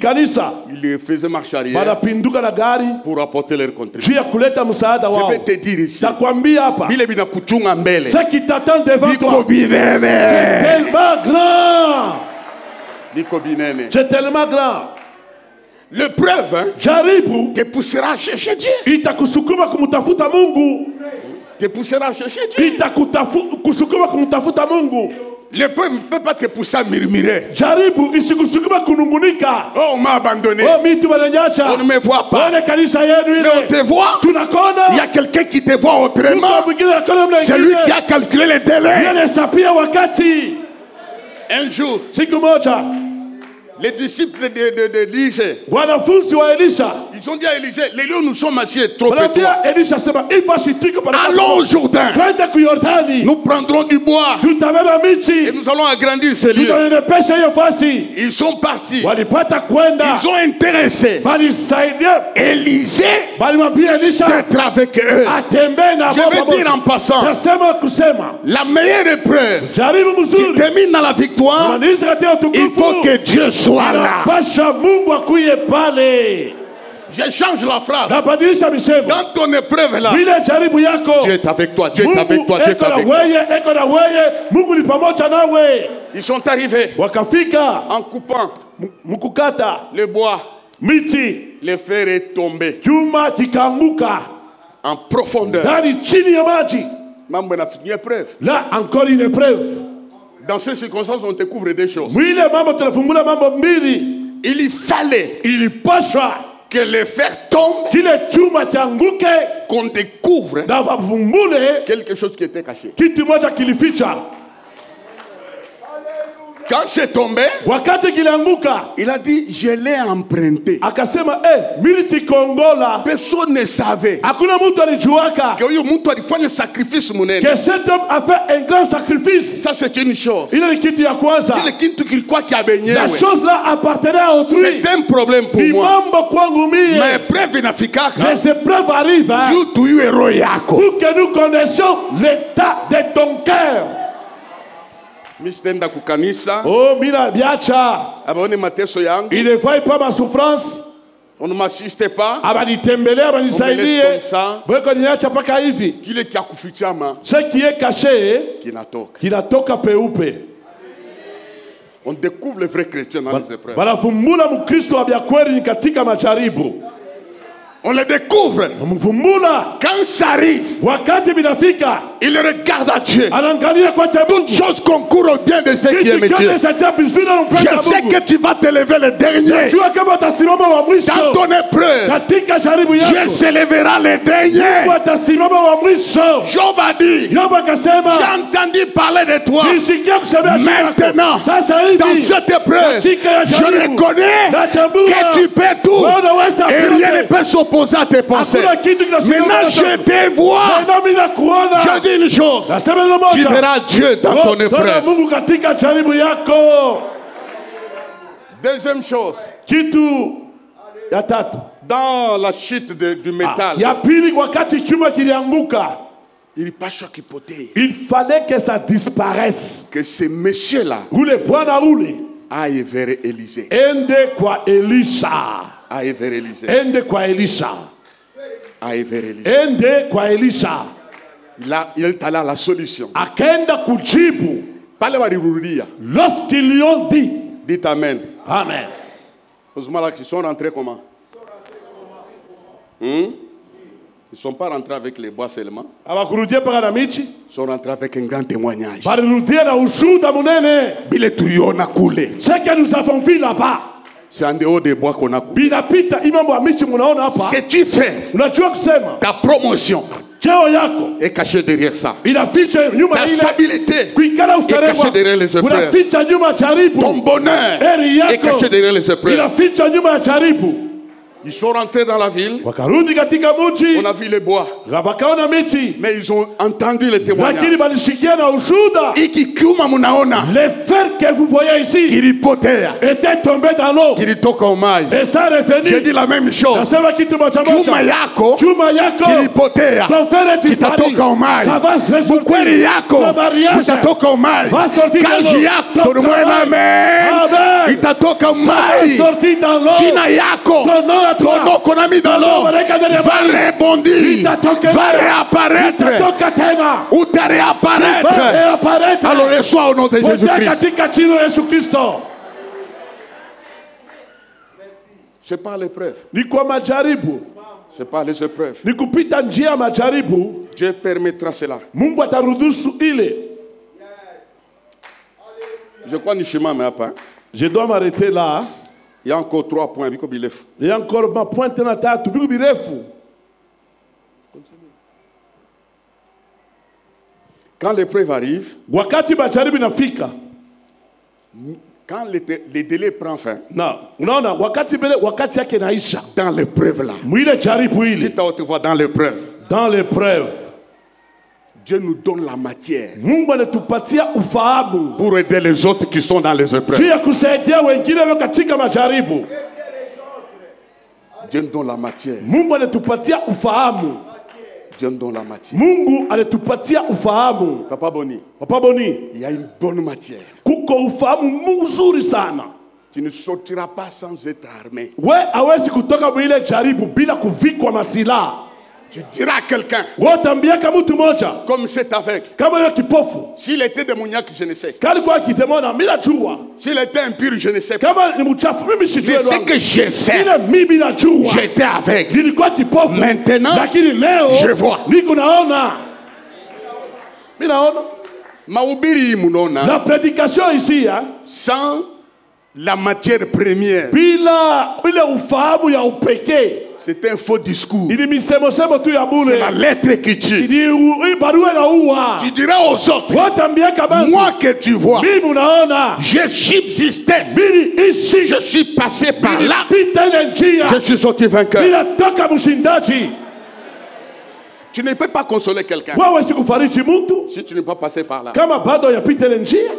faisaient marche arrière pour apporter leur contribution. Je vais te dire ici. Ce qui t'attend devant toi, c'est tellement grand. C'est tellement grand. L'épreuve, hein, jaribu te poussera à chercher Dieu. itakusukuma kumtafuta Mungu. Te poussera à chercher Dieu. Itakusukuma kumtafuta Mungu. L'épreuve ne peut pas te pousser à murmurer. Jaribu isikusukuma kunungunika. Oh, on m'a abandonné. Oh, mitu bananyacha. On ne me voit pas. Ole kanisa yenu ile. Mais on te voit. Tunakona. Il y a quelqu'un qui te voit autrement. C'est lui qui a calculé les délais. wakati. Un jour, siku moja, les disciples d'Élisée, wanafunzi wa Elisha, ils ont dit à Élisée, les lieux nous sommes assis trop étroits. Allons au Jourdain. Nous prendrons du bois. Et nous allons agrandir ces lieux. Ils sont partis. Ils ont intéressé Élisée d'être avec eux. Je vais dire en passant, la meilleure épreuve qui termine dans la victoire, il faut que Dieu soit là. Je change la phrase. Dans ton épreuve là, Dieu est avec toi, Dieu est avec toi, Dieu est avec toi. Ils sont arrivés en coupant le bois. Le fer est tombé en profondeur. Là encore une épreuve. Dans ces circonstances, on découvre des choses. Il fallait que le fer tombe, qu'on découvre quelque chose qui était caché. Quand c'est tombé, il a dit, je l'ai emprunté. Personne ne savait que cet homme a fait un grand sacrifice. Ça, c'est une chose. La chose là appartenait à autrui. C'est un problème pour moi. Mais les épreuves arrivent pour que nous connaissions l'état de ton cœur. Oh, mira biacha. Il ne voit pas ma souffrance. On ne m'assistait pas. On me laisse comme ça. Ce qui est caché, on découvre les vrais chrétiens dans les épreuves. On le découvre. Quand ça arrive, il regarde à Dieu. Toutes choses concourent au bien de ceux qui aiment Dieu. Je sais que tu vas te lever le dernier. Dans ton épreuve, Dieu s'élèvera le dernier. Job a dit, j'ai entendu parler de toi. Maintenant, dans cette épreuve, je reconnais que tu peux tout. Et rien ne peut s'opposer à tes pensées. Maintenant je te vois. Je dis une chose, tu verras Dieu dans ton épreuve. Deuxième chose, dans la chute du métal, il fallait que ça disparaisse, que ce monsieur-là aille vers Élisée. Aille vers Élisée. Aille vers Élisée. Là, il est allé à la solution. Lorsqu'ils lui ont dit, dites Amen. Amen. Ils sont rentrés comment? Ils ne sont pas rentrés avec les bois seulement. Ils sont rentrés avec un grand témoignage. Ce que nous avons vu là-bas, c'est en dehors des bois qu'on a coupé. C'est-tu fait ta promotion est cachée derrière ça. Ta stabilité est cachée derrière les épreuves. Ton bonheur est caché derrière les épreuves. Ils sont rentrés dans la ville. On a vu les bois. Mais ils ont entendu les témoignages. Les fers que vous voyez ici étaient tombés dans l'eau. Et ça revenait. J'ai dit la même chose. Ton fer est disparu. Ça va se sortir dans l'eau. Ton nom qu'on a mis dans l'eau va rebondir, va réapparaître, ou te réapparaître. Alors reçois au nom de Jésus-Christ. C'est par l'épreuve. Ni kwa majaribu. C'est par les épreuves. Ni kupita njia ya majaribu. Dieu permettra cela. Mungu ataruhusu ile. Je crois ni chemin mais pas. Je dois m'arrêter là. Il y a encore 3 points. Il y a encore ma pointe na tatu biko birefu. Quand l'épreuve arrive, wakati majaribu inafika, quand le délai prend fin, unaona wakati yake naisha, dans l'épreuve là, mwile jaribu ile, tu te vois dans l'épreuve. Dans l'épreuve, Dieu nous donne la matière Mungu anatupatia ufahamu pour aider les autres qui sont dans les épreuves. Juu ya kusaidia wengine walio katika majaribu. Dieu nous donne la matière. Mungu anatupatia ufahamu. Dieu nous donne la matière. Mungu anatupatia ufahamu. Papa Boni. Papa Boni. Il y a une bonne matière. Kuko ufahamu mzuri sana. Tu ne sortiras pas sans être armé. We hawezi kutoka mwile jaribu bila kuvikwa masilaha. Tu diras à quelqu'un, comme cet aveugle, s'il était démoniaque, je ne sais. S'il était impur, je ne sais pas. Mais ce que je sais, j'étais aveugle. Maintenant, je vois. La prédication ici, sans la matière première, c'est un faux discours. C'est la lettre qui tue. Tu diras aux autres, moi que tu vois, je subsistais. Je suis passé par là. Je suis sorti vainqueur. Tu ne peux pas consoler quelqu'un si tu n'es pas passé par là.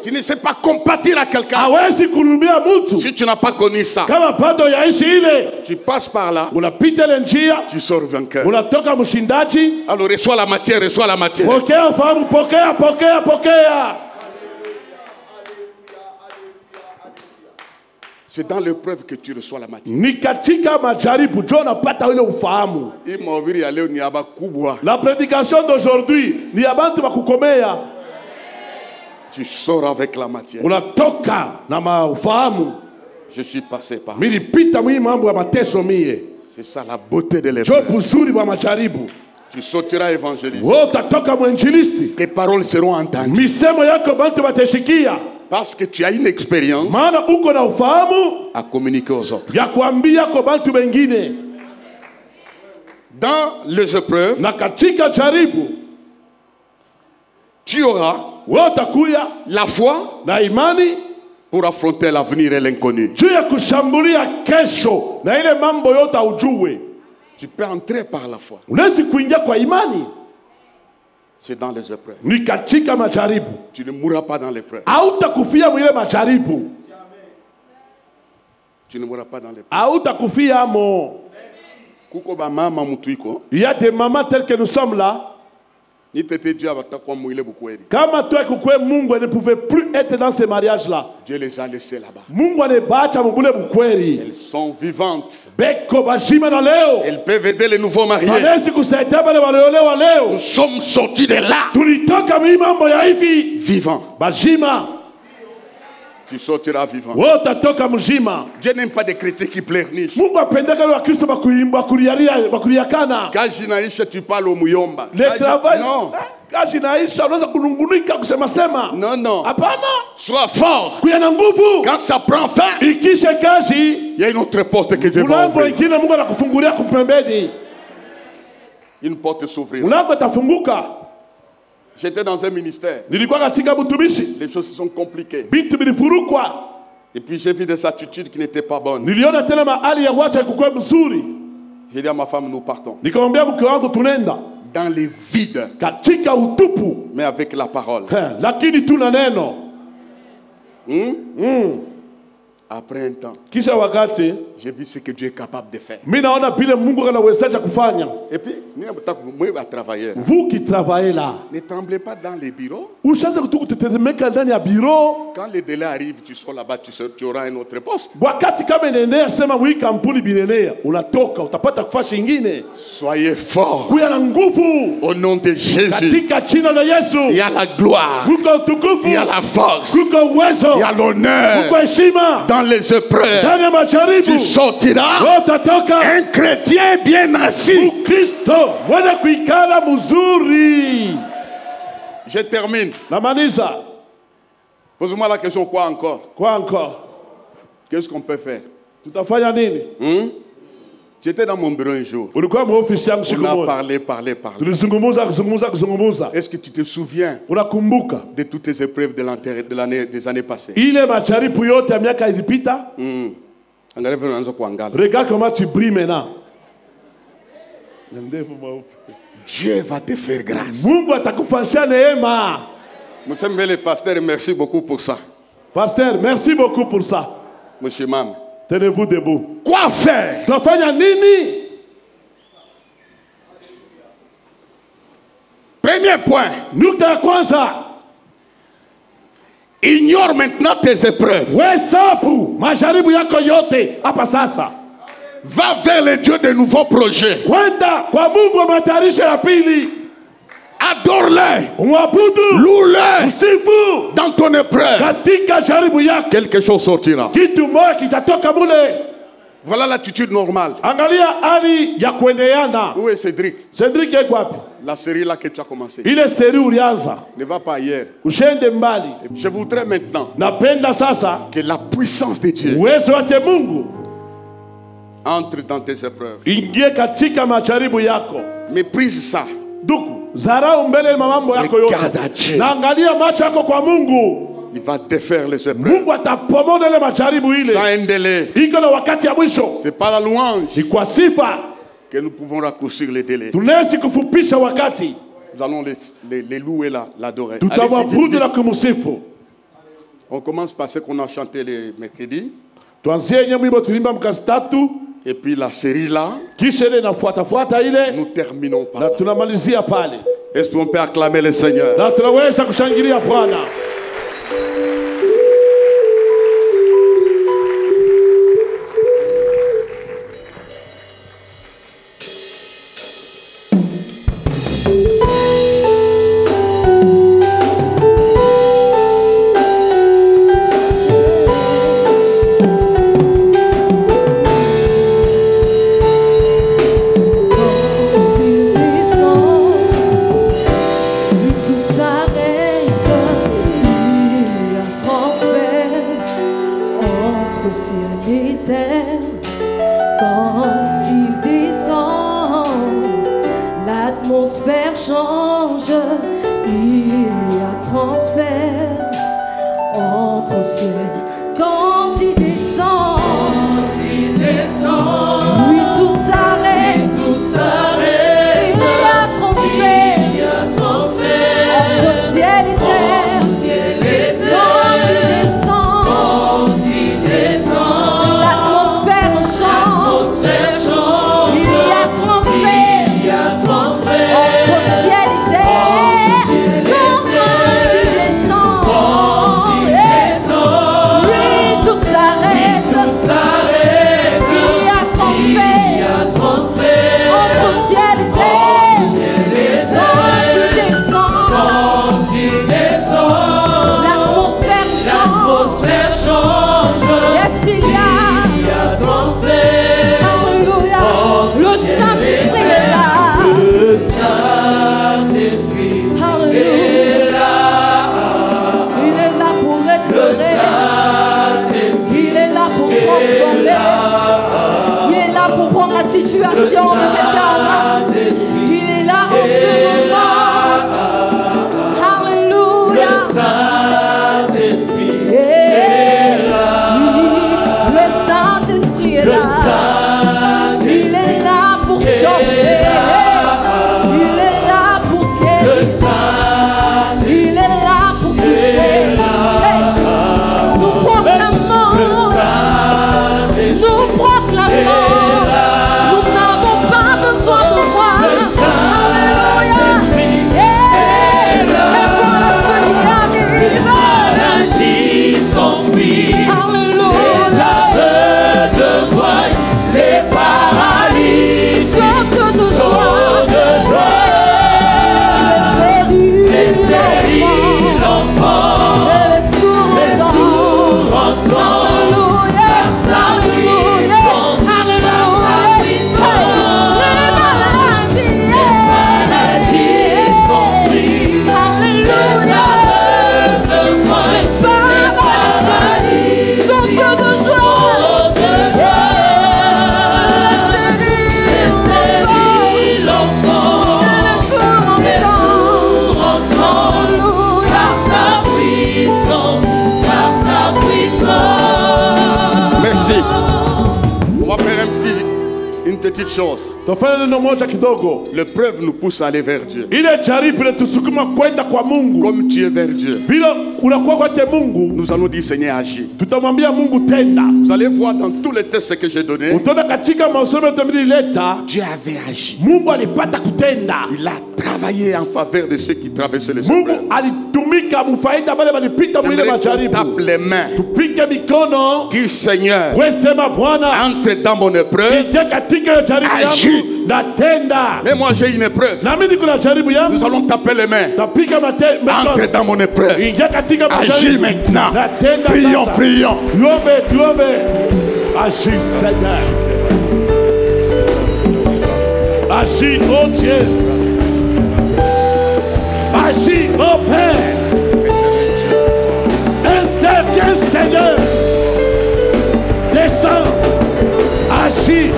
Tu ne sais pas compatir à quelqu'un si tu n'as pas connu ça. Tu passes par là, tu sors vainqueur. Alors reçois la matière, reçois la matière. C'est dans l'épreuve que tu reçois la matière. La prédication d'aujourd'hui, tu sors avec la matière. Je suis passé par là. C'est ça la beauté de l'épreuve. Tu sortiras évangéliste. Tes paroles seront entendues. Parce que tu as une expérience à communiquer aux autres. Dans les épreuves, tu auras la foi pour affronter l'avenir et l'inconnu. Tu peux entrer par la foi. C'est dans les épreuves. Tu ne mourras pas dans l'épreuve. Tu ne mourras pas dans l'épreuve. Il y a des mamans telles que nous sommes là. Kama toi kukwe Mungu ne pouvait plus être dans ces mariages-là. Dieu les a laissés là-bas. Elles sont vivantes. Elles peuvent aider les nouveaux mariés. Nous sommes sortis de là. Vivants. Tu sortiras vivant. Dieu n'aime pas des chrétiens qui pleurnichent. Quand Jinaïcha, tu parles au Muyomba. Non. Non, non. Sois fort. Quand ça prend fin, il y a une autre porte que Dieu va ouvrir. Une porte s'ouvrira. J'étais dans un ministère. Les choses se sont compliquées. Et puis j'ai vu des attitudes qui n'étaient pas bonnes. J'ai dit à ma femme, nous partons. Dans les vides. Mais avec la parole. Après un temps, j'ai vu ce que Dieu est capable de faire. Et puis, vous qui travaillez là, ne tremblez pas dans les bureaux. Quand le délai arrive, tu seras là-bas, tu auras un autre poste. Soyez forts. Au nom de Jésus. Il y a la gloire. Il y a la force. Il y a l'honneur. Dans les épreuves, tu sortiras un chrétien bien assis. Je termine. Pose-moi la question, quoi encore? Quoi encore? Qu'est-ce qu'on peut faire? J'étais dans mon bureau un jour. On a parlé. Est-ce que tu te souviens de toutes tes épreuves des années passées? Regarde comment tu brilles maintenant. Dieu va te faire grâce. Monsieur le pasteur, merci beaucoup pour ça. Pasteur, merci beaucoup pour ça. Monsieur Mam. Tenez-vous debout. Quoi faire? Premier point. Ignore maintenant tes épreuves. Va vers le Dieu de nouveaux projets. Adore-le. Loue-le. Dans ton épreuve, quelque chose sortira. Voilà l'attitude normale. Où est Cédric? La série là que tu as commencé. Ne va pas ailleurs. Je voudrais maintenant que la puissance de Dieu entre dans tes épreuves. Méprise ça. Regarde à Dieu. Il va défaire les épreuves. Sans un délai. C'est pas la louange que nous pouvons raccourcir les délais. Nous allons les louer, l'adorer. On commence par ce qu'on a chanté les mercredis. Et puis la série là, nous terminons par là. Est-ce qu'on peut acclamer le Seigneur? Tout s'arrête, il y a petite chose. Tofanya neno moja kidogo. L'épreuve nous pousse à aller vers Dieu. Ile jaribu inatusukuma kwenda kwa Mungu. Comme tu es vers Dieu. Vile unakuwa kwa Mungu. Nous allons dire Seigneur agis. Tutamwambia Mungu tenda. Vous allez voir dans tous les tests que j'ai donnés. Utaona katika masomo tumelileta. Dieu avait agi. Mungu alipata kutenda. Il a travaillé en faveur de ceux qui traversaient les épreuves. Mungu alitumika mfaida wale walipita mwile majaribu. Tape les mains. Tupige mikono. Dis Seigneur. Wewe sema Bwana. Entre dans mon épreuve. Agis. Mais moi j'ai une épreuve. Nous allons taper les mains. Entre dans mon épreuve. Agis maintenant. Prions, prions. Agis Seigneur. Agis oh Dieu. Agis oh Père. Interviens Seigneur. Descends. Agis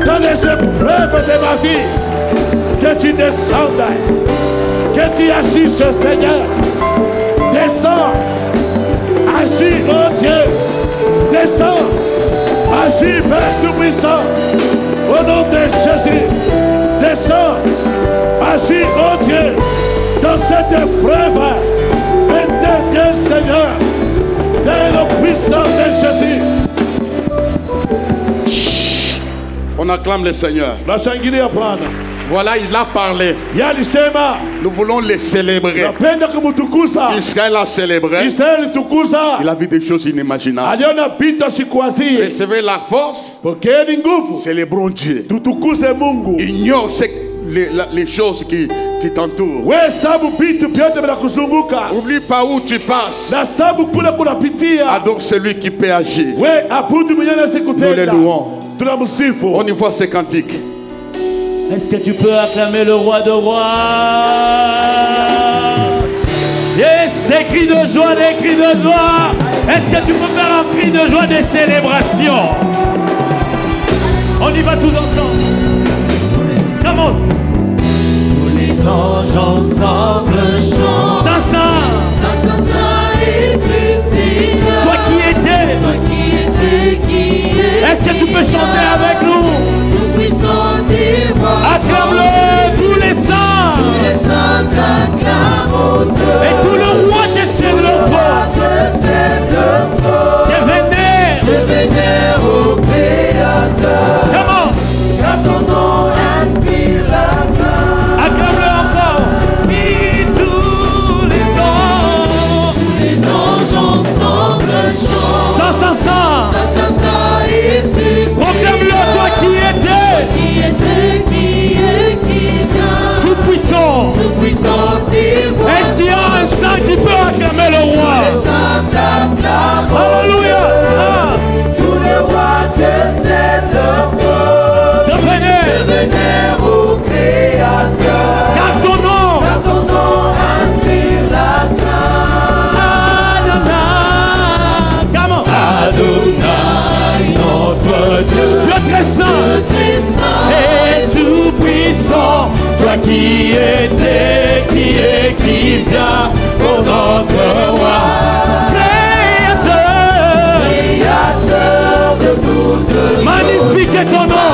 dans les épreuves de ma vie. Que tu descendes. Que tu agisses Seigneur. Descends. Agis oh Dieu. Descends. Agis Père Tout-Puissant. Au nom de Jésus. Descends. Agis oh Dieu. Dans cette épreuve. Interviens Seigneur. Dans le puissant de Jésus. On acclame le Seigneur. Voilà, il a parlé. Nous voulons les célébrer. Israël a célébré. Il a vu des choses inimaginables. Recevez la force. Célébrons Dieu. Ignore les choses qui t'entourent. Oublie pas où tu passes. Adore celui qui peut agir. Nous les louons. On y voit ces cantiques. Est-ce que tu peux acclamer le roi de rois? Yes, des cris de joie, des cris de joie. Est-ce que tu peux faire un cri de joie, des célébrations? On y va tous ensemble. Come on. Tous les anges ensemble chantent. Saint, es-tu Seigneur? Toi qui étais, est-ce que tu peux chanter avec nous? Acclame-le, tous les saints. T'acclament Dieu. Et tout le roi décède le trône. Devenez au Créateur. Comment? Car ton nom inspire la gloire. Acclame-le encore. Et tous les anges ensemble chantent. Saint, es-tu proclame-le, toi qui étais. Tout puissant, est-ce qu'il y a un saint qui peut acclamer le roi? Alléluia. Tous les rois décèdent leur trône. Devenez au Créateur. Car ton nom inspire la gloire. Adonai. Comment? Adonai, notre Dieu. Tu es très saint et tout puissant. Toi qui étais, qui vient pour notre roi. Créateur de toutes choses. Magnifique est ton nom.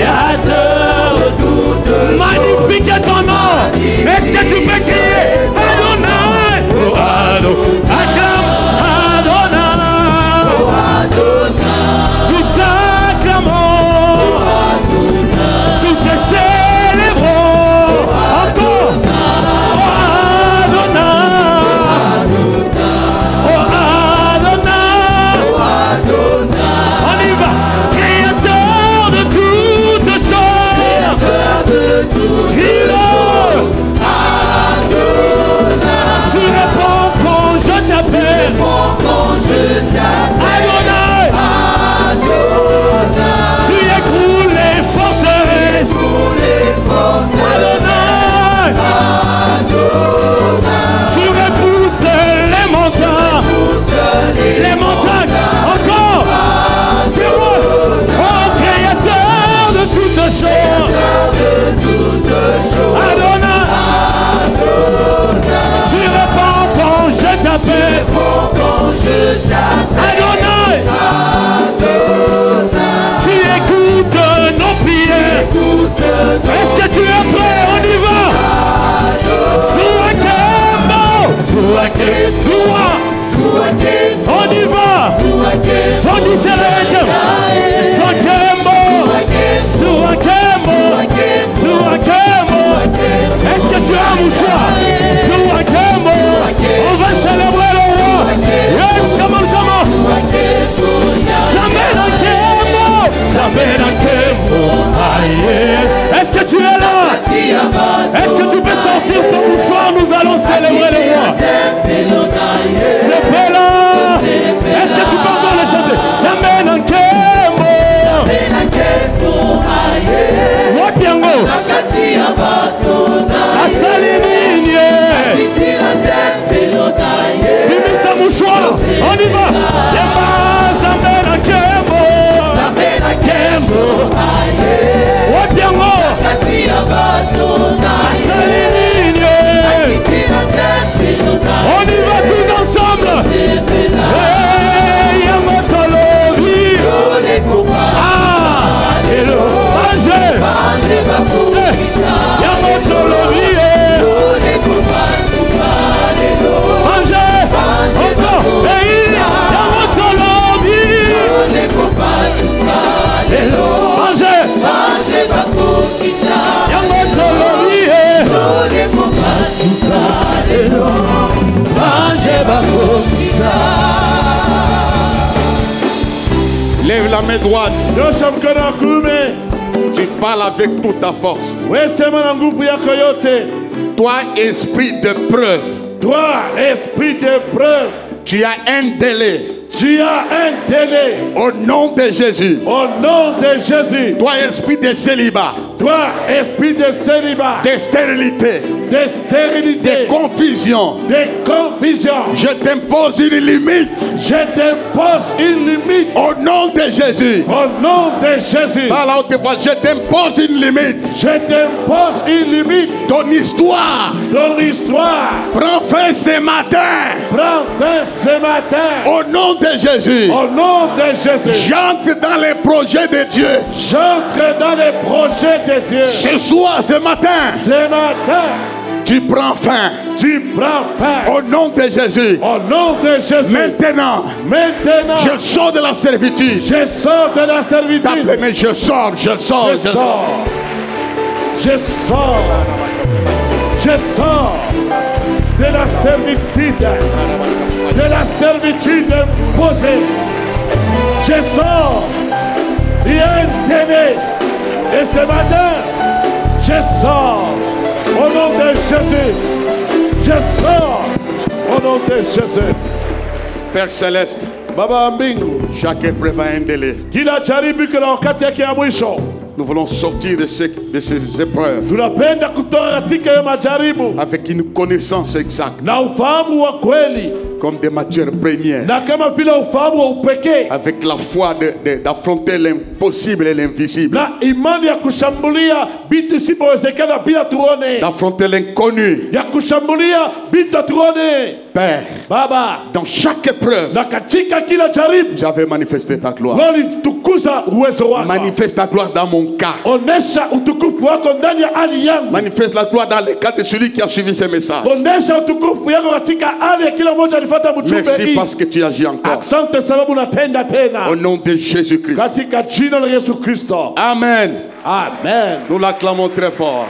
Créateur de toutes choses. Magnifique est ton nom. Est-ce que tu peux crier Adonai? Oh Adonai. Acclame Adonai. Oh Adonai. Nous t'acclamons. Nous te célébrons. Encore. Oh Adonai. Oh Adonai. On y va. Créateur de toutes choses. Crie-le. On y va. Son discernement. Son kembo. Est-ce que tu as un mouchoir? On va célébrer le roi. Yes, come on. Est-ce que tu es là? Est-ce que tu peux sortir ton mouchoir? Nous allons célébrer le roi. C'est là. Est-ce que tu peux encore le chanter? Wapiango Asalininye Bimisa mouchoir. On y va. Yema Zambena Kembo Wapiango Asalininye. On y va tous ensemble. Hey, Yamatolovi. Lève la main droite. Tu parles avec toute ta force. Toi, esprit de preuve. Tu as un délai. Au nom de Jésus. Toi, esprit de célibat. De stérilité. De confusion. Je t'impose une limite. Au nom de Jésus. Par la haute voix, je t'impose une limite. Ton histoire. Prends fin ce matin. Au nom de Jésus. J'entre dans les projets de Dieu. Ce soir, ce matin. Tu prends fin. Au nom de Jésus. Maintenant. Je sors de la servitude. Tape, mais je sors. Je sors de la servitude. Imposée. Je sors. Il y a un délai. Et ce matin, je sors. Au nom de Jésus. Je sors. Au nom de Jésus. Père Céleste. Baba Mbingu. Chaque épreuve a un délai. Nous voulons sortir de ces épreuves avec une connaissance exacte, comme des matières premières, avec la foi d'affronter l'impossible et l'invisible, d'affronter l'inconnu. Père, dans chaque épreuve, j'avais manifesté ta gloire. Manifeste ta gloire dans mon cas. Manifeste la gloire dans le cas de celui qui a suivi ces messages. Merci parce que tu agis encore. Au nom de Jésus-Christ. Amen. Amen. Nous l'acclamons très fort.